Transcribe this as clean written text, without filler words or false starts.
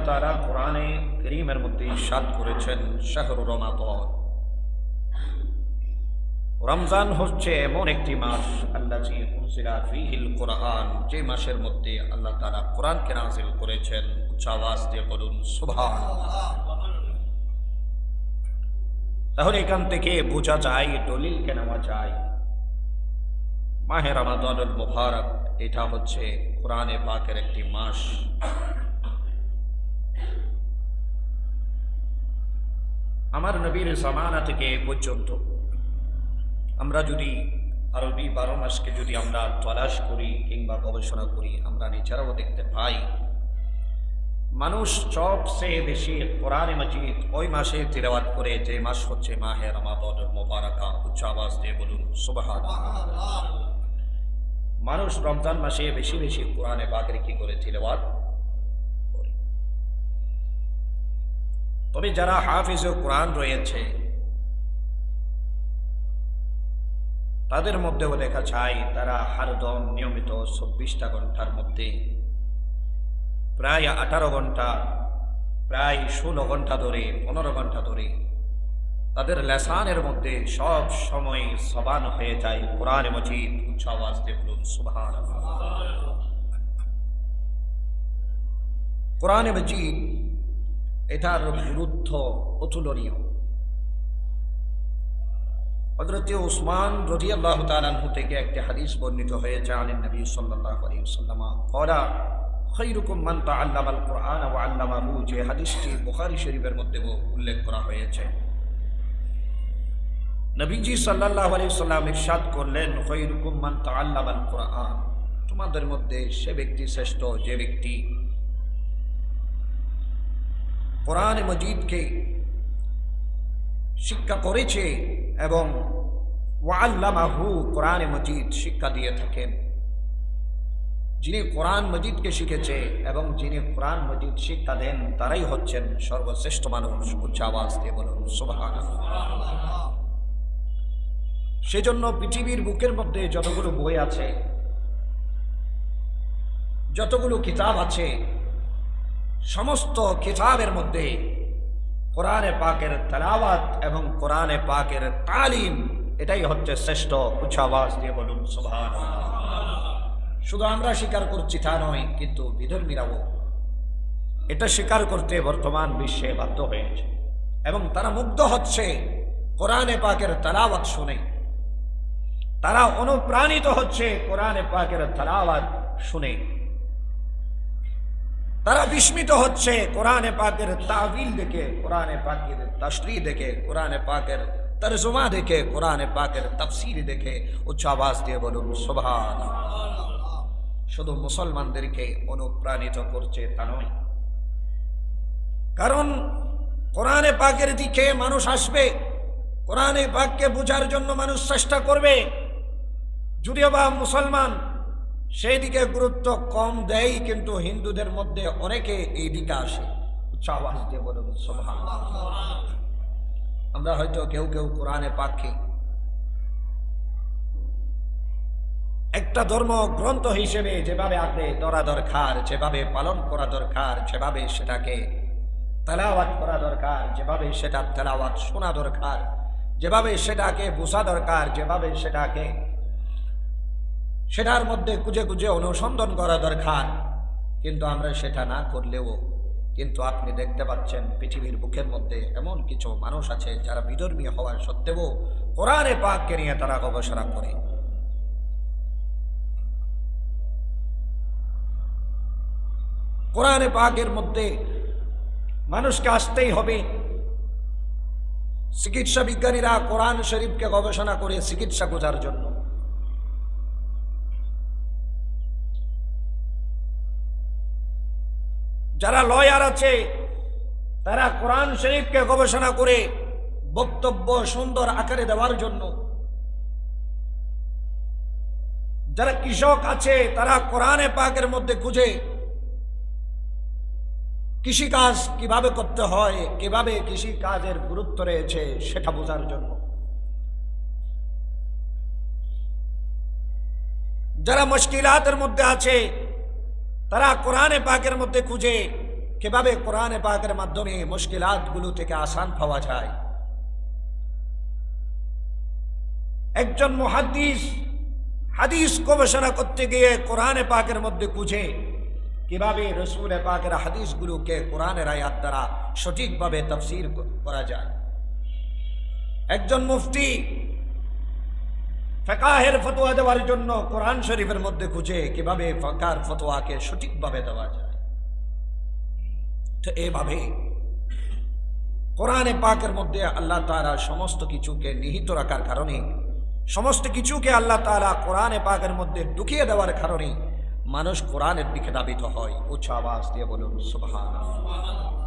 তাআলা কোরআনে কারীমের মধ্যে ইরশাদ করেছেন, শাহরু রমাদান, রমজান হচ্ছে এমন একটি মাস আল্লাযী উনজিলা ফীহিল কোরআন, যে মাসের মধ্যে আল্লাহ তাআলা কোরআনকে নাযিল করেছেন। উচ্চ আওয়াজ দিয়ে বলুন সুবহানাল্লাহ। তাহলে এখান থেকে বোঝা যায়, দলিলকে নেওয়া যায়, মাহে রমাদানুল মুবারক এটা হচ্ছে কোরআনে পাকের একটি মাস। আমার নবীর জামানা থেকে এ পর্যন্ত আমরা যদি আরবি 12 মাসকে যদি আমরা তলাশ করি কিংবা গবেষণা করি, আমরা নিজেরাও দেখতে পাই মানুষ সবচেয়ে বেশি কোরআনে মাজিদ ওই মাসে তিলাওয়াত করে, যে মাস হচ্ছে মাহে রমাদানুল মুবারক। উচ্চ আওয়াজ দিয়ে বলুন সুবহানাল্লাহ। মানুষ রমজান মাসে বেশি বেশি কোরআনে পাকের কি করে তিলাওয়াত করে। তবে যারা হাফিজ কোরআন রয়েছে তাদের মধ্যেও দেখা যায় তারা হরদম নিয়মিত 24টা ঘন্টার মধ্যে প্রায় 18 ঘন্টা, প্রায় 16 ঘন্টা ধরে, 15 ঘন্টা ধরে তাদের লেসানের মধ্যে সব সময় জবান হয়ে যায় কোরআনে মাজিদ। উচ্চ আওয়াজ দিয়ে বলুন সুবহানাল্লাহ। কোরআনে মাজিদ এটার গুরুত্ব অতুলনীয়। হযরত উসমান রাদিয়াল্লাহু তাআলা আনহু থেকে একটি হাদিস বর্ণিত হয়েছে, আনিন নবী সাল্লাল্লাহু আলাইহি ওয়াসাল্লাম ক্বালা খায়রুকুম মান তাআল্লামাল কুরআন ওয়া আল্লামাহু। যে হাদিসটি বুখারী শরীফের মধ্যে উল্লেখ করা হয়েছে। নবীজি সাল্লাল্লাহু আলাইহি ওয়াসাল্লাম ইরশাদ করলেন, খায়রুকুম মান তাআল্লামাল কুরআন, তোমাদের মধ্যে সে ব্যক্তি শ্রেষ্ঠ যে ব্যক্তি কোরআনে মাজিদকে শিক্ষা করেছে এবং ওয়াল্লামাহু, কোরআনে মাজিদ শিক্ষা দিয়ে থাকেন। যিনি কোরআন মাজিদকে শিখেছে এবং যিনি কোরআন মাজিদ শিক্ষা দেন তারাই হচ্ছেন সর্বশ্রেষ্ঠ মানুষ। উচ্চ আওয়াজ দিয়ে বলুন সুবহানাল্লাহ। সেজন্য পৃথিবীর বুকের মধ্যে যতগুলো বই আছে, যতগুলো কিতাব আছে, সমস্ত কিতাবের মধ্যে কোরআনে পাকের তেলাওয়াত এবং কোরআনে পাকের তালিম এটাই হচ্ছে শ্রেষ্ঠ। উচ্চ আওয়াজ দিয়ে বলুন সুবহানাল্লাহ। শুধু আমরা স্বীকার করছি তা নয়, কিন্তু বিধর্মীরাও এটা স্বীকার করতে বর্তমান বিশ্বে বাধ্য হয়েছে এবং তারা মুগ্ধ হচ্ছে কোরআনে পাকের তেলাওয়াত শুনে। তারা অনুপ্রাণিত হচ্ছে কোরআনে পাকের তেলাওয়াত শুনে। তারা বিস্মিত হচ্ছে কোরআনে পাকের তাবিল দেখে, কোরআনে পাকের তাশরীহ দেখে, কোরআনে পাকের তরজমা দেখে, কোরআনে পাকের তাফসীর দেখে। উচ্চ আওয়াজ দিয়ে বলুন সুবহানাল্লাহ। শুধু মুসলমানদেরকে অনুপ্রাণিত করছে তা নয়, কারণ কোরআনে পাকের দিকে মানুষ আসবে, কোরআনে পাককে বোঝার জন্য মানুষ চেষ্টা করবে। যদিও বা মুসলমান সেই দিকে গুরুত্ব কম দেয়, কিন্তু হিন্দুদের মধ্যে অনেকে এই দিকে আসে। উচ্চ আওয়াজ দিয়ে বলুন সুবহানাল্লাহ। আমরা হয়তো কেউ কেউ কোরআনে পাককে একটা ধর্ম গ্রন্থ হিসেবে যেভাবে আঁকড়ে ধরা দরকার, যেভাবে পালন করা দরকার, যেভাবে সেটাকে তেলাওয়াত করা দরকার, যেভাবে সেটা তেলাওয়াত শোনা দরকার, যেভাবে সেটাকে বোঝা দরকার, যেভাবে সেটার মধ্যে খুঁজে খুঁজে অনুসন্ধান করা দরকার, কিন্তু আমরা সেটা না করলেও কিন্তু আপনি দেখতে পাচ্ছেন পৃথিবীর বুকের মধ্যে এমন কিছু মানুষ আছে যারা বিধর্মী হওয়ার সত্ত্বেও কোরআনে পাককে নিয়ে তারা গবেষণা করে। কোরআনে পাকের মধ্যে মানুষকে আসতেই হবে। চিকিৎসা বিজ্ঞানীরা কোরআন শরীফকে গবেষণা করে চিকিৎসা খোঁজার জন্য। যারা লয়ার আছে তারা কোরআন শরীফকে গবেষণা করে বক্তব্য সুন্দর আকারে দেওয়ার জন্য। যারা কৃষক আছে তারা কোরআনে পাকের মধ্যে খুঁজে কৃষিকাজ কিভাবে করতে হয়, কিভাবে কৃষিকাজের গুরুত্ব রয়েছে সেটা বোঝার জন্য। যারা মুশকিলাতের মধ্যে আছে তারা কোরআনে পাকের মধ্যে খুঁজে কিভাবে কোরআনে পাকের মাধ্যমে মুশকিলাতগুলো থেকে আসান পাওয়া যায়। একজন মুহাদ্দিস হাদিস গবেষণা করতে গিয়ে কোরআনে পাকের মধ্যে খুঁজে কিভাবে রসুল পাকের হাদিসগুলোকে কোরআনের আয়াত দ্বারা সঠিকভাবে তাফসীর করা যায়। একজন মুফতি ফিকহের ফতোয়া দেওয়ার জন্য কোরআন শরীফের মধ্যে খুঁজে কিভাবে ফিকহের ফতোয়াকে সঠিকভাবে দেওয়া যায়। তো এভাবে কোরআনে পাকের মধ্যে আল্লাহ তাআলা সমস্ত কিছুকে নিহিত রাখার কারণে, সমস্ত কিছুকে আল্লাহ তাআলা কোরআনে পাকের মধ্যে ঢুকিয়ে দেওয়ার কারণে মানুষ কোরআনের দিকে ধাবিত হয়। উচ্চ আওয়াজ দিয়ে বলুন সুবহানাল্লাহ।